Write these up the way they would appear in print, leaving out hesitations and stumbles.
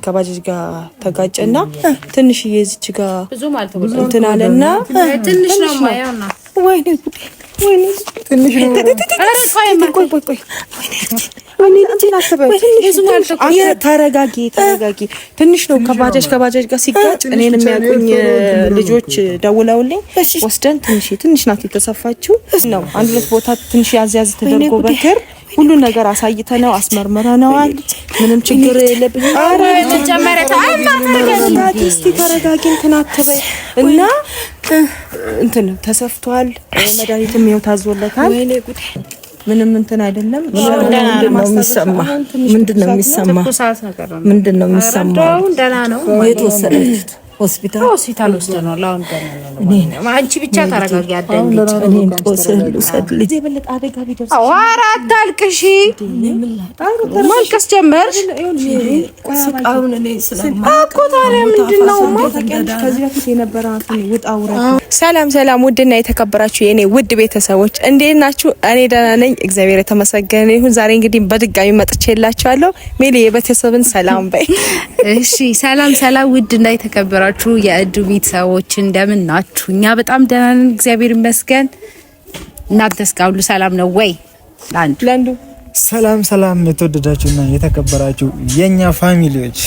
ከባጃጅ ጋር ተጋጨና ትንሽዬ እዚች ጋር እንትን አለና ትንሽ ነው ማያውና ወይኔ ትንሽ ነው ተረጋጊ ትንሽ ነው ከባጃጅ ጋር ሲጋጭ እኔን የሚያውቁኝ ልጆች ደውለውልኝ ወስደን ትንሽ ናት የተሰፋችው ነው አንድ ሁለት ቦታ ትንሽ ያዝ ተደርጎ በክር ሁሉ ነገር አሳይተነው አስመርመረናል ምንም ችግር የለብኝ አረ ተጨመረ ተረጋጊ እንትን አትበይ እና እንትን ተሰፍቷል መድኃኒትም ይኸው ታዞለታል ወይኔ ጉድ ምንም እንትን አይደለም ምንድነው የሚሰማው ደህና ነው የተወሰደችት ሆስፒታል ወስደናል ላውን ገና አንቺ ብቻ ተረጋጊ አደንግጭ እኔን ጦስል ልጅ የበለጠ አደጋ ቢደርስ ኧረ አታልቅሺ ማልቀስ ጀመርሽ ስቃውን እኔ እኮ ታዲያ ምንድነው ከዚህ በፊት የነበራትን ውጣ ውረድ ሰላም ውድና የተከበራችሁ የኔ ውድ ቤተሰቦች እንዴት ናችሁ እኔ ደህና ነኝ እግዚአብሔር የተመሰገነ ይሁን ዛሬ እንግዲህ በድጋሚ መጥቼላችኋለሁ ሜሊ የቤተሰብን ሰላም በይ እሺ ሰላም ውድና የተከበራችሁ የእዱ ቤተሰቦች እንደምን ናችሁ? እኛ በጣም ደህና ነን እግዚአብሔር ይመስገን። እናንተስ ጋር ሁሉ ሰላም ነው ወይ? ለንዱ ሰላም የተወደዳችሁና የተከበራችሁ የኛ ፋሚሊዎች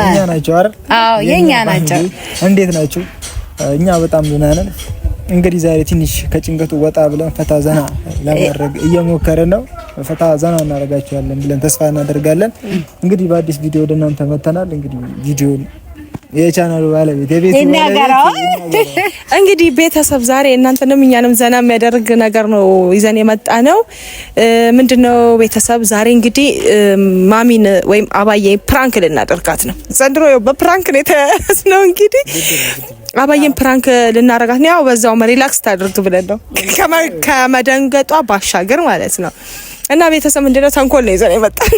እኛ ናቸው አይደል? አዎ የኛ ናቸው። እንዴት ናችሁ? እኛ በጣም ደህና ነን። እንግዲህ ዛሬ ትንሽ ከጭንቀቱ ወጣ ብለን ፈታ ዘና ለማድረግ እየሞከርን ነው። ፈታ ዘና እናደርጋችኋለን ብለን ተስፋ እናደርጋለን። እንግዲህ በአዲስ ቪዲዮ ወደ እናንተ መተናል። እንግዲህ ቪዲዮን የቻናሉ ባለቤት የቤቱ እንግዲህ ቤተሰብ ዛሬ እናንተንም እኛንም ዘና የሚያደርግ ነገር ነው ይዘን የመጣ ነው። ምንድነው ቤተሰብ ዛሬ እንግዲህ ማሚን ወይም አባዬ ፕራንክ ልናደርጋት ነው። ዘንድሮ በፕራንክ ነው የተያዝነው። እንግዲህ አባዬን ፕራንክ ልናረጋት ነው። ያው በዛው ሪላክስ ታደርግ ብለን ነው ከመደንገጧ ባሻገር ማለት ነው። እና ቤተሰብ ምንድነው ተንኮል ነው ይዘን የመጣን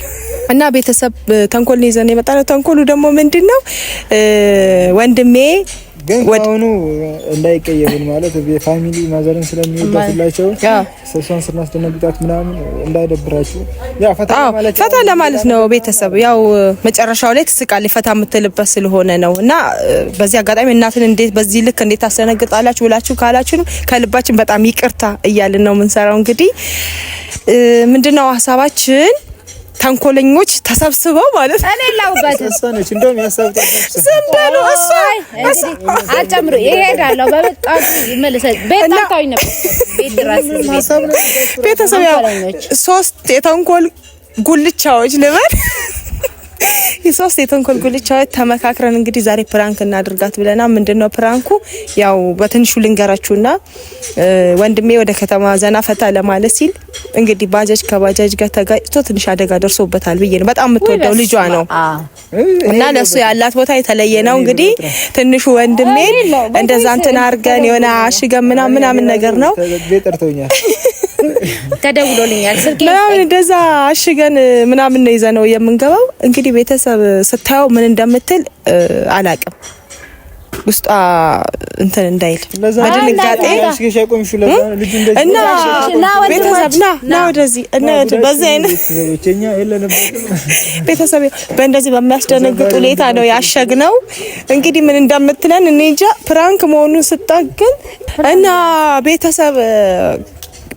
እና ቤተሰብ ተንኮል ነው ይዘን የመጣን። ተንኮሉ ደግሞ ምንድነው ወንድሜ ወጣውኑ እንዳይቀየሩን ማለት በፋሚሊ ማዘርን ስለሚወዳላቸው ሰሷን ስናስደነግጣት ምናምን እንዳይደብራችሁ ያው ፈታ ለማለት ነው። ቤተሰብ ያው መጨረሻው ላይ ትስቃለች ፈታ የምትልበት ስለሆነ ነው። እና በዚህ አጋጣሚ እናትን እንዴት በዚህ ልክ እንዴት ታስደነግጣላችሁ ብላችሁ ካላችሁ ከልባችን በጣም ይቅርታ እያልን ነው የምንሰራው። እንግዲህ ምንድነው ሀሳባችን ተንኮለኞች ተሰብስበው ማለት እኔ ላውበት ተሰነች እንደውም ያሳብታችሁ ዘንበሉ እሱ አጨምሩ ይሄዳለው በበጣም ይመለሳል ቤታታው ነበር ቤት ድረስ ቤተሰብ ያው ሶስት የተንኮል ጉልቻዎች ልበል የሶስት የተንኮል ጉልቻዎች ተመካክረን እንግዲህ ዛሬ ፕራንክ እናድርጋት ብለና ምንድነው ፕራንኩ ያው በትንሹ ልንገራችሁና ወንድሜ ወደ ከተማ ዘና ፈታ ለማለት ሲል እንግዲህ ባጃጅ ከባጃጅ ጋር ተጋጭቶ ትንሽ አደጋ ደርሶበታል ብዬ ነው። በጣም የምትወደው ልጇ ነው እና ለሱ ያላት ቦታ የተለየ ነው። እንግዲህ ትንሹ ወንድሜ እንደዛ እንትን አርገን የሆነ አሽገን ምናምን ነገር ነው ጠርቶኛል ተደውሎልኛል ስልኬ እንደዛ አሽገን ምናምን ነው ይዘነው የምንገባው። እንግዲህ ቤተሰብ ስታየው ምን እንደምትል አላቅም ውስጣ እንትን እንዳይል በድንጋጤ እና ቤተሰብ ና ወደዚህ እና በዚህ አይነት ቤተሰብ በእንደዚህ በሚያስደነግጥ ሁኔታ ነው ያሸግነው። እንግዲህ ምን እንደምትለን እኔ እንጃ ፕራንክ መሆኑን ስታገን እና ቤተሰብ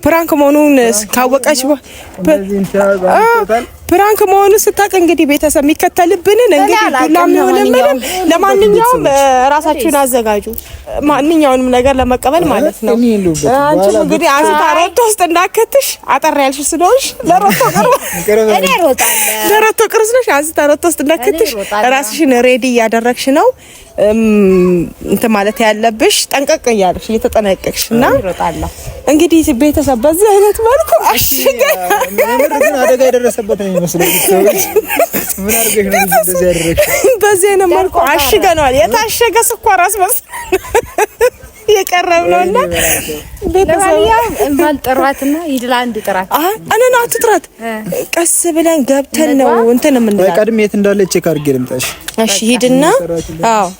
ፕራንክ መሆኑን ካወቀች ፕራንክ መሆኑን ስታውቅ እንግዲህ ቤተሰብ የሚከተልብንን እንግዲህ ሁላም ይሆንም ለማንኛውም ራሳችሁን አዘጋጁ ማንኛውንም ነገር ለመቀበል ማለት ነው። አንቺ እንግዲህ አንስታ ሮቶ ውስጥ እንዳከትሽ አጠር ያልሽ ስለሆንሽ ለሮቶ ቅርስ ነሽ። አንስታ ሮቶ ውስጥ እንዳከትሽ ራስሽን ሬዲ እያደረግሽ ነው እንትን ማለት ያለብሽ ጠንቀቅ እያለሽ እየተጠነቀቅሽ እና እንግዲህ ቤተሰብ በዚህ አይነት መልኩ አሽገን አደጋ የደረሰበት ነው የሚመስለው። ምን አድርገሽ ነው እንደዚህ ያደረግሽ? በዚህ አይነት መልኩ አሽገናል። የታሸገ ስኳር አስመስል የቀረብነውና ቤተሰብ እንባል ጥራትና ይድላንድ ጥራት አነና አትጥራት ቀስ ብለን ገብተን ነው እንትን ምን እንዳለ ቀድሜ የት እንዳለች ቼክ አድርጌ ልምጣሽ። እሺ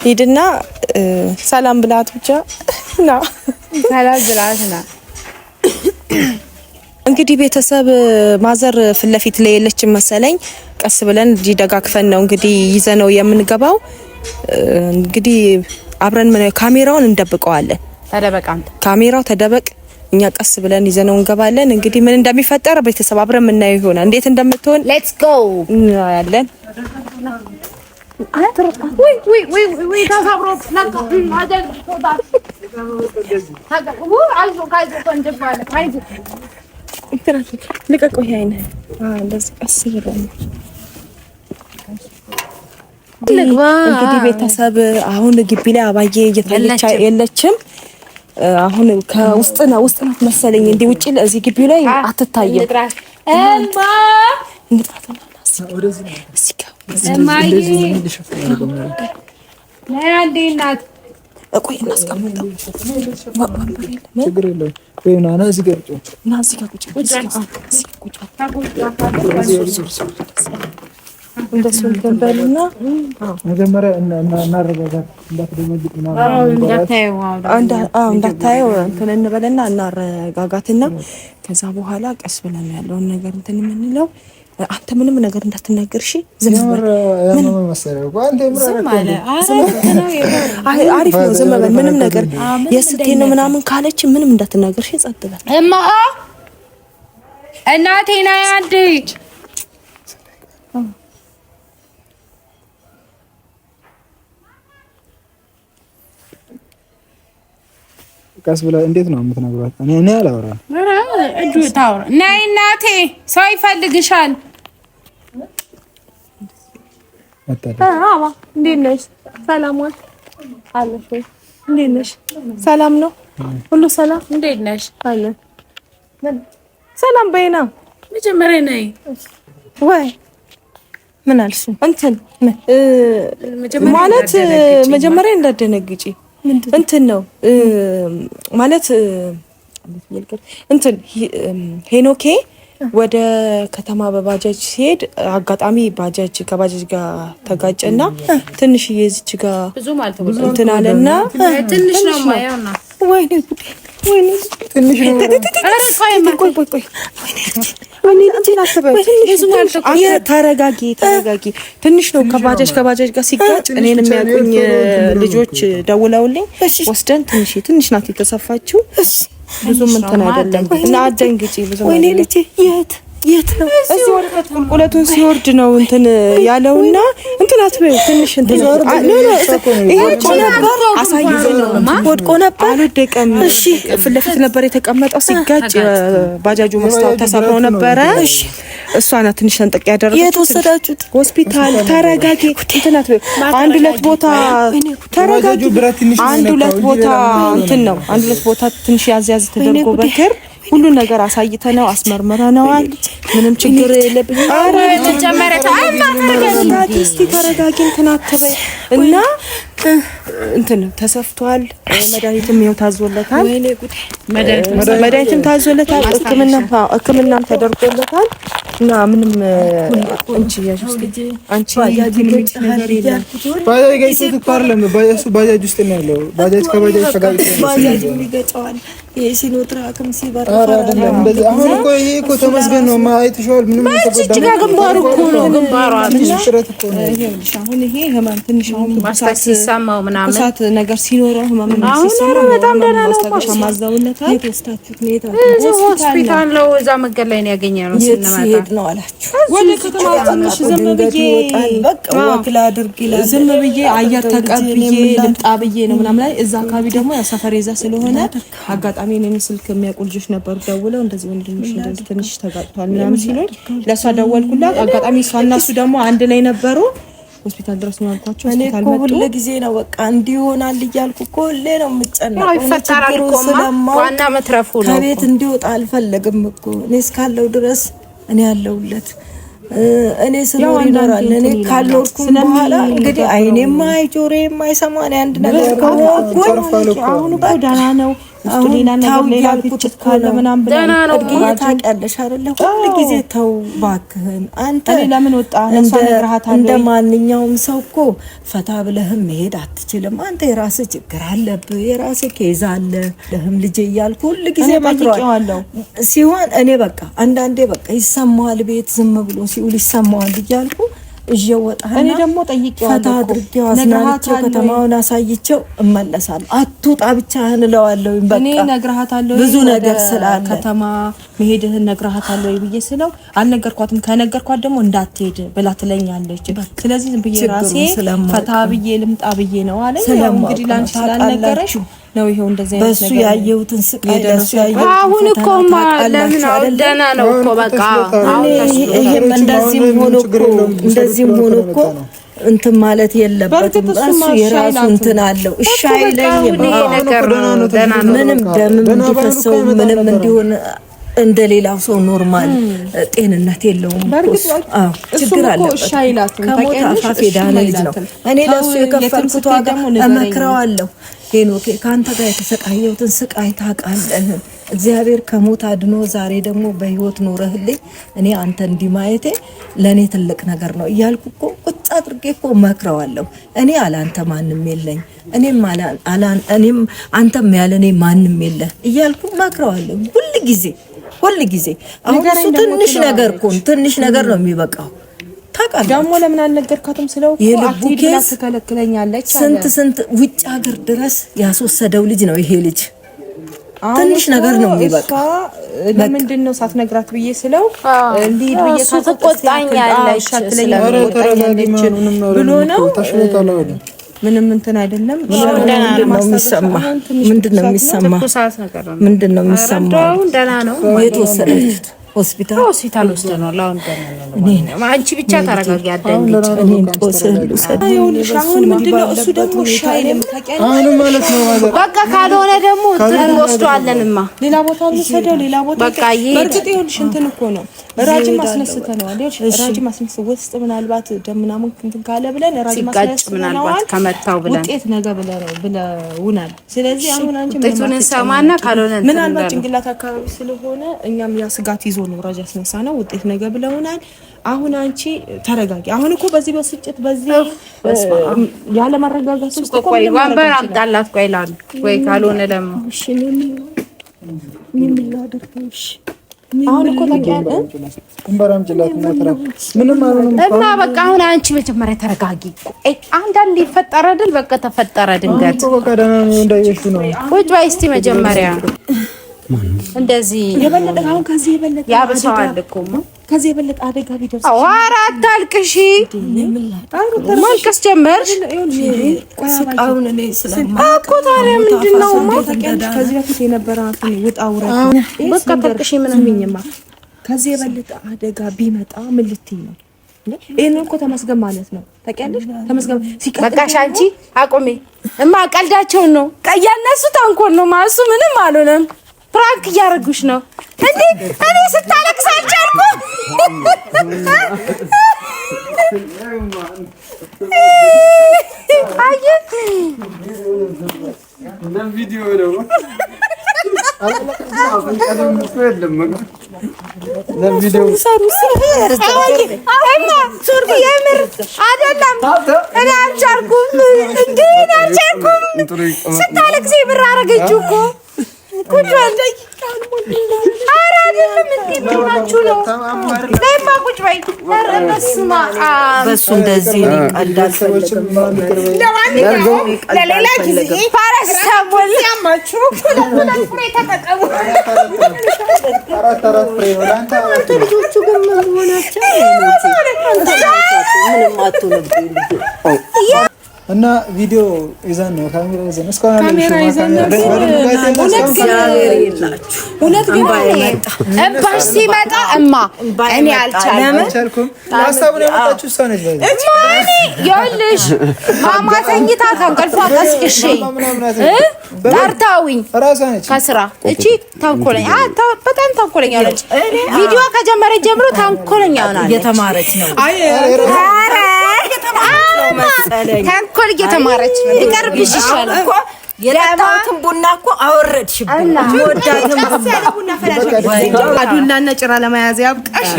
ሂድና ሰላም ብላት ብቻ ና ሰላም ብላት ና እንግዲህ ቤተሰብ ማዘር ፊት ለፊት ላይ የለችም መሰለኝ። ቀስ ብለን እዚህ ደጋግፈን ነው እንግዲህ ይዘነው የምንገባው። እንግዲህ አብረን ካሜራውን እንደብቀዋለን። ተደበቅ አንተ፣ ካሜራው ተደበቅ። እኛ ቀስ ብለን ይዘነው እንገባለን። እንግዲህ ምን እንደሚፈጠር ቤተሰብ አብረን የምናየው ይሆናል። እንዴት እንደምትሆን ሌትስ ጎ ያለን ወይ ታሳብሮ ለካ አጀል ቶዳል አይዞ ቆንጆባለ አይዞ ልቀቀው። ይሄ አይነ እንደዚህ ቀስ ብለን እንግዲህ ቤተሰብ አሁን ግቢ ላይ አባዬ እየታየች የለችም። አሁን ከውስጥ ነው መሰለኝ እንዴ ውጪ ለዚህ ግቢ ላይ አትታየም። እማ እንደሱ ተንበልና መጀመሪያ እናረጋጋት እንዳታየው እንትን እንበልና እናረጋጋትና ከዛ በኋላ ቀስ ብለን ያለውን ነገር እንትን የምንለው። አንተ ምንም ነገር እንዳትናገር እሺ። ዝም በል አሪፍ ነው። ዝም በል ምንም ነገር የስቴ ነው ምናምን ካለች ምንም እንዳትናገር እሺ። ጸጥ በል እማ እናቴ ና ያንዴ ቀስ ብላ እንዴት ነው የምትነግሯት? እኔ አላወራም። እጁ ታውራ ነይ እናቴ ሰው ይፈልግሻል። አባ እንዴት ነሽ? ሰላም አለሽ ወይ? እንዴት ነሽ? ሰላም ነው ሁሉ ሰላም? እንዴት ነሽ? አለ ሰላም በይና መጀመሪያ ነይ ወይ ምን አልሽ? እንትን ማለት መጀመሪያ እንዳትደነግጪ እንትን ነው ማለት እንትን ሄኖኬ ወደ ከተማ በባጃጅ ሲሄድ አጋጣሚ ባጃጅ ከባጃጅ ጋር ተጋጨና ትንሽዬ እዚች ጋር እንትን አለና ትንሽ ነው ማየውና ወይኔ ትንሽ ነው። ተረጋጊ ትንሽ ነው። ከባጃጅ ጋር ሲጋጭ እኔን የሚያውቁኝ ልጆች ደውለውልኝ ወስደን ትንሽ ናት የተሰፋችው። ብዙም እንትን አይደለም እና አደንግጪ ብዙ ወይኔ ልጅ የት ነው? እዚህ ወደ ቁልቁለቱን ሲወርድ ነው እንትን ያለውና እንትን አትበይ ትንሽ እንትን ይሄ ነበር አሳይዘኝ ነው ወድቆ ነበር አልወደቀም። እሺ ፊት ለፊት ነበር የተቀመጠው። ሲጋጭ ባጃጁ መስታወት ተሰብሮ ነበረ። እሺ እሷ ናት ትንሽ ሰንጠቅ ያደረገችው። የተወሰዳችሁት ሆስፒታል። ተረጋጊ እንትን አትበይ። አንድ ሁለት ቦታ ተረጋጊ። አንድ ሁለት ቦታ እንትን ነው አንድ ሁለት ቦታ ትንሽ ያዝ ተደርጎ በክር ሁሉ ነገር አሳይተነው አስመርመረነዋል። ምንም ችግር የለብኝ። አረ ተጨመረ ተረጋጊ እንትን አትበይ እና እንትን ተሰፍቷል። መድኃኒትም ይኸው ታዞለታል። መድኃኒትም ታዞለታል። ሕክምናም ተደርጎለታል እና ምንም አንቺ ባጃጅ ውስጥ ነው ያለው። ባጃጅ ከባጃጅ ተጋጭቶ ይገጫዋል። የሲኖትራክም ሲበራ አሁን እኮ ይሄ እኮ ተመስገን ነው። አይተሽዋል። ምንም ተጎዳ ግንባሩ እኮ ነው ግንባሩ አሁን ይሄ ህመም ትንሽ አሁን ማስታክ ሲሰማው ምናምን እሳት ነገር ሲኖረው ህመም ሲሰማው በጣም ደህና ነው። ማስታወሻ ማዛውለታል። ሆስፒታል ነው። እዛ መንገድ ላይ ነው ያገኘነው። ሲሄድ ነው አላችሁ ወደ ከተማ ትንሽ ዝም ብዬ በቃ ወክላ አድርግ ይላል። ዝም ብዬ አየር ተቀብዬ ልምጣ ብዬ ነው ምናምን ላይ እዛ አካባቢ ደግሞ ያው ሰፈር ይዛ ስለሆነ አጋጣሚ እኔን ስልክ የሚያውቁ ልጆች ነበሩ። ደውለው እንደዚህ ወንድምሽ እንደዚህ ትንሽ ተጋጭቷል ምናምን ሲሉኝ ለሷ ደወልኩላት። አጋጣሚ እሷ እና እሱ ደግሞ አንድ ላይ ነበሩ። ሆስፒታል ድረስ ነው ያልኳቸው። ሆስፒታል መጡ። ሁሉ ጊዜ ነው በቃ እንዲሆናል እያልኩ እኮ ሁሌ ነው የምጨነቀው። ይፈጠራል እኮ ዋና መትረፉ ነው። ከቤት እንዲወጣ አልፈለግም እኮ እኔ እስካለው ድረስ እኔ ያለውለት እኔ ስኖር ይኖራል። እኔ ካልኖርኩም በኋላ እንግዲህ አይኔም አይ ጆሮዬም አይሰማ። እኔ አንድ ነገር ከሆንኩ አሁን እኮ ደህና ነው። ውስጡ ሌላ ነገር ሌላ ቁጭት ካለ ምናምን ብለን ታውቂያለሽ አይደለ? ሁሉ ጊዜ ተው ባክህን አንተ ለምን ወጣ ለሷ ነግረሃታለሁ። እንደማንኛውም ሰው እኮ ፈታ ብለህም መሄድ አትችልም። አንተ የራስህ ችግር አለብህ፣ የራስህ ኬዝ አለ። ለህም ልጅ እያልኩ ሁሉ ጊዜ መጥሯል ሲሆን እኔ በቃ አንዳንዴ በቃ ይሰማዋል፣ ቤት ዝም ብሎ ሲውል ይሰማዋል እያልኩ እየወጣና እኔ ደግሞ ጠይቄዋለሁ። ፈታ አድርጌው አዝናንቼው ከተማውን አሳይቼው እመለሳለሁ። አትውጣ ብቻህን እለዋለሁ። በቃ እኔ ነግረሃታለሁ ብዙ ነገር ስላለ ከተማ መሄድህን ነግረሃታለሁ ብዬ ስለው አልነገርኳትም። ከነገርኳት ደግሞ እንዳትሄድ ብላ ትለኛለች። ስለዚህ ዝም ብዬ ራሴ ፈታ ብዬ ልምጣ ብዬ ነው አለኝ። እንግዲህ ላንቺ ስላልነገረሽ ነው ይሄው እንደዚህ አይነት ነገር በሱ ያየሁትን ስቃይ ደርሶ ያየሁት አሁን እኮ ለምን ደህና ነው እኮ በቃ ይሄም እንደዚህም ሆኖ እኮ እንትን ማለት የለበትም። እሱ የራሱ እንትን አለው። እሺ አይለኝም። ምንም ደምም እንዲፈሰው ምንም እንዲሆን እንደሌላው ሰው ኖርማል ጤንነት የለውም። ችግር አለበት። ከሞት አፋፍ ዳነ ልጅ ነው። እኔ ለሱ የከፈልኩት ዋጋ እመክረዋለሁ። ሄኖኬ ካንተ ጋር የተሰቃየሁትን ስቃይ ታውቃለህ። እግዚአብሔር ከሞት አድኖ ዛሬ ደግሞ በህይወት ኖረህልኝ እኔ አንተ እንዲማየቴ ለኔ ትልቅ ነገር ነው እያልኩ እኮ ቁጭ አድርጌ እኮ እመክረዋለሁ። እኔ አላንተ ማንም የለኝ፣ እኔም አንተም ያለኔ ማንም የለ እያልኩ እመክረዋለሁ ሁሉ ጊዜ። አሁን እሱ ትንሽ ነገር ነው የሚበቃው። ታውቃለህ ደግሞ ለምን አልነገርካትም ስለው አትሄድ ብላ ትከለክለኛለች። ስንት ውጭ ሀገር ድረስ ያስወሰደው ልጅ ነው ይሄ ልጅ። ትንሽ ነገር ነው የሚበቃው። ለምንድን ነው ሳትነግራት ብዬ ስለው እንዲህ ብዬ ተቆጣኛለች ብሎ ነው። ምንም እንትን አይደለም። ምንድነው የሚሰማው? ደህና ነው። የት ወሰደችት? ሆስፒታል ወስደናል። አሁን ደህና ነው። አንቺ ብቻ ተረጋጊ። አዳንግጭ እኔም ጦስልሉ ሰደውልሽ። አሁን ምንድነው እሱ ደግሞ ሻይለም ታውቂያለሽ። አሁን ማለት ነው በቃ ካልሆነ ደግሞ እንትን ወስዷለንማ ሌላ ቦታ ልሰደው ሌላ ቦታ በቃ በርግጥ ይኸውልሽ እንትን እኮ ነው ራጅም አስነስተነዋል። ይኸውልሽ ራጅም አስነስ ውስጥ ምናልባት ደም ምናምን እንትን ካለ ብለን ራጅም አስነስተነዋል። ምናልባት ከመታው ብለን ውጤት ነገ ብለውናል። ስለዚህ አሁን አንቺ ውጤቱን ሰማና ካልሆነ ምናልባት ጭንቅላት አካባቢ ስለሆነ እኛም ያ ስጋት ይዞ ነው ራጅ አስነሳ ነው ውጤት ነገ ብለውናል። አሁን አንቺ ተረጋጊ። አሁን እኮ በዚህ በስጭት በዚህ ያለ ማረጋጋት ውስጥ እኮ ወንበር አምጣላት ቆይላል ወይ ካልሆነ ደግሞ እሺ ምን ላድርግሽ? አሁን እኮ ታውቂያለሽ እንበራም ጅላትና ተራ ምንም አልሆነም እና በቃ አሁን አንቺ መጀመሪያ ተረጋጊ። አንዳንዴ ይፈጠረ አይደል? በቃ ተፈጠረ ድንገት በቃ ደህና ነው እንዳይሽ ነው። ቁጭ በይ እስቲ መጀመሪያ እንደዚህ የበለጠ አሁን ከዚህ የበለጠ ያብሰዋል እኮ ከዚህ የበለጠ አደጋ ቢደርስ ኧረ አታልቅሺ። ማልቀስ ጀመርሽ? ስቃውን እኔ እኮ ታዲያ ምንድን ነው ከዚህ በፊት የነበራትን ውጣ ውረድ በቃ ታልቅሺ። ምንምኝማ ከዚህ የበለጠ አደጋ ቢመጣ ምን ልትይ ነው? ይሄን እኮ ተመስገን ማለት ነው። ታውቂያለሽ ተመስገን በቃሽ። አንቺ አቁሚ እማ፣ ቀልዳቸውን ነው። ቀያነሱ ተንኮል ነው ማሱ ምንም አልሆነም። ፍራንክ እያደረጉሽ ነው እንዴ? እኔ ስታለቅስ አልቻልኩም። አየህ ለቪዲዮ ነው ለቪዲዮ እኔ አልቻልኩም። እንዴ አልቻልኩም። ስታለቅስ የምር አደረገችው እኮ ቁጭ በይ። ኧረ አይደለም እንዴ ምናችሁ ነው? ለማ ቁጭ በይ። ኧረ በስመ አብ በሱ እንደዚህ ይቀልዳል። ለሌላ ጊዜ ፋራስ ሰሞን ያማችሁ ሁለት ፍሬ ተጠቀሙ። አራት ፍሬ ወላንታ ልጆቹ ግን ምን ሆናቸው? ምንም አትሆንብኝ እና ቪዲዮ ይዘን ነው ካሜራ ይዘን እስካሁን ካሜራ ይዘን እውነት ግን እባሽ ሲመጣ እማ እኔ አልቻልኩም። ሀሳቡን ያመጣችው እሷ ነች። ማኒ ይኸውልሽ ማማ ተኝታ ከእንቅልፏ ቀስቅሼ ጠርታውኝ እራሷ ነች ከስራ እቺ ተንኮለኛ በጣም ተንኮለኛ ነች። ቪዲዮ ከጀመረች ጀምሮ ተንኮለኛ ሆናለች። እየተማረች ነው። ተንኮል እየተማረች ነው። ይቀርብሽ ይሻላል እኮ የጠጣሁትን ቡና እኮ አወረድሽብኝ። ወዳድም ቡና ፈላሽ አዱላና ጭራ ለመያዝ ያብቃሽ።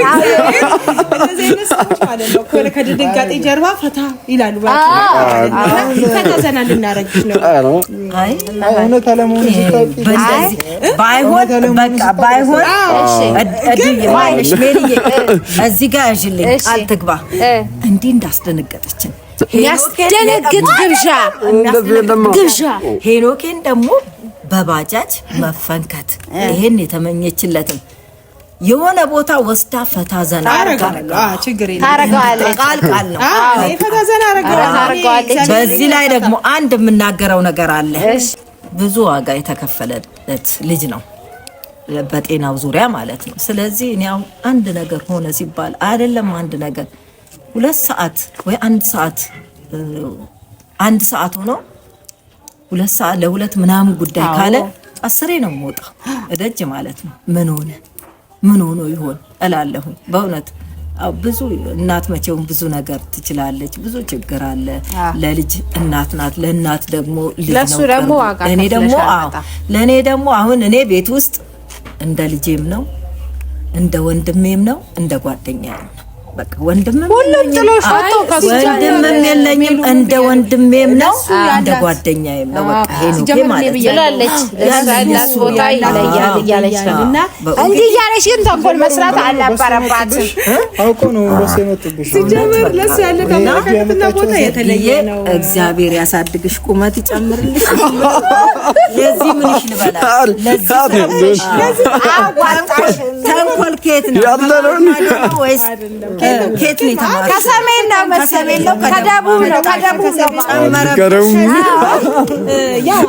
እንደዚህ ሰዎች ማለት ነው ከድንጋጤ ጀርባ ፈታ ይላሉ። ፈታ ዘና ልናረግሽ ነው። አይ እውነት አለመሆኑ ባይሆን በቃ ባይሆን እድይ ማለሽ ሜሪዬ እዚህ ጋር ያዥልኝ ቃል ትግባ እንዲህ እንዳስደነገጠችን ያስደነግጥ ግብዣ ሄኖኬን ደግሞ በባጃጅ መፈንከት ይሄን የተመኘችለትን የሆነ ቦታ ወስዳ ፈታ ዘና ታረጋለች። ቃል ነው ፈታ ዘና አረጋለች። በዚህ ላይ ደግሞ አንድ የምናገረው ነገር አለ። ብዙ ዋጋ የተከፈለለት ልጅ ነው በጤናው ዙሪያ ማለት ነው። ስለዚህ እኔ አንድ ነገር ሆነ ሲባል አይደለም አንድ ነገር 2 ሰዓት ወይ 1 ሰዓት ሆኖ 2 ሰዓት ለ2 ምናምን ጉዳይ ካለ 10 ነው የምወጣው እደጅ ማለት ነው። ምን ሆኖ ይሆን እላለሁ በእውነት። ብዙ እናት መቼም ብዙ ነገር ትችላለች። ብዙ ችግር አለ። ለልጅ እናት ናት። ለእናት ደግሞ ልጅ ነው። ለኔ ደግሞ አሁን እኔ ቤት ውስጥ እንደ ልጄም ነው እንደ ወንድሜም ነው እንደ ጓደኛዬም ነው። በቃ ወንድምም የለኝም እንደ ወንድሜም ነው እንደ ጓደኛዬም ነው። በቃ ሄኖኬ ማለት ይላለች ለሰላስ ቦታ ይለያል እያለች ነውና እንዴ ያለሽ ግን ተንኮል መስራት አልነበረባትም። አውቆ ነው ወሰ የመጡብሽ ሲጀምር ለሱ ያለ ከማከትና ቦታ የተለየ ነው። እግዚአብሔር ያሳድግሽ ቁመት ይጨምርልሽ። ለዚህ ምንሽ ልበላ ለዚህ ተንኮል ከየት ነው ወይስ ከየት ነው የተማረው? ከሰሜን ነው መሰለኝ ነው ከደቡብ ነው ያው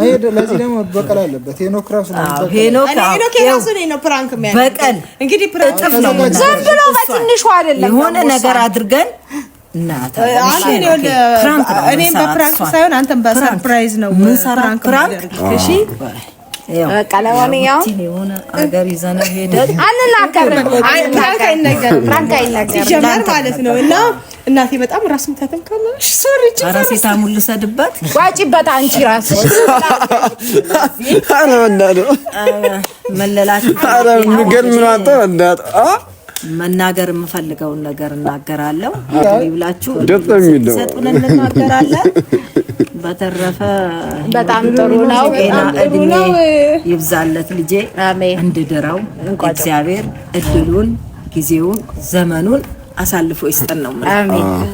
አይደ ለዚህ ደግሞ በቀል አለበት። ሄኖክ ራሱ ነው ፕራንክ የሚያደርገው በቀል እንግዲህ ፕራንክ ዝም ብሎ በትንሹ አይደለም የሆነ ነገር አድርገን እኔም በፕራንክ ሳይሆን አንተም በሰርፕራይዝ ነው ፕራንክ። እሺ በቃ ለማንኛውም የሆነ አገር ይዘነው ሄደን አንናገርም። ፕራንክ አይናገርም ማለት ነው። እና እናቴ በጣም ራስ ምታተም ካለሽ ሶሪ ራሴ ታሙል ሰድባት ዋጪበት አንቺ ራስሽ መለላት ምገል ምን አንተ እንዳት መናገር የምፈልገውን ነገር እናገራለሁ። ይብላችሁ ደጥሚለው ሰጡን እንናገራለን። በተረፈ በጣም ጥሩ ነው። እድሜ ይብዛለት ልጄ እንድድረው እግዚአብሔር እድሉን ጊዜውን ዘመኑን አሳልፎ ይስጠን ነው ማለት።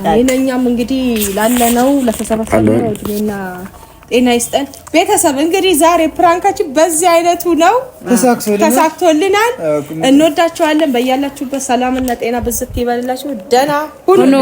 አሜን። እኛም እንግዲህ ላለነው ለተሰበሰበው እድሜና ጤና ይስጠን። ቤተሰብ እንግዲህ ዛሬ ፕራንካችን በዚህ አይነቱ ነው ተሳክቶልናል። እንወዳችኋለን። በያላችሁበት ሰላምና ጤና ብዝት ይበልላችሁ። ደህና ሁኑ።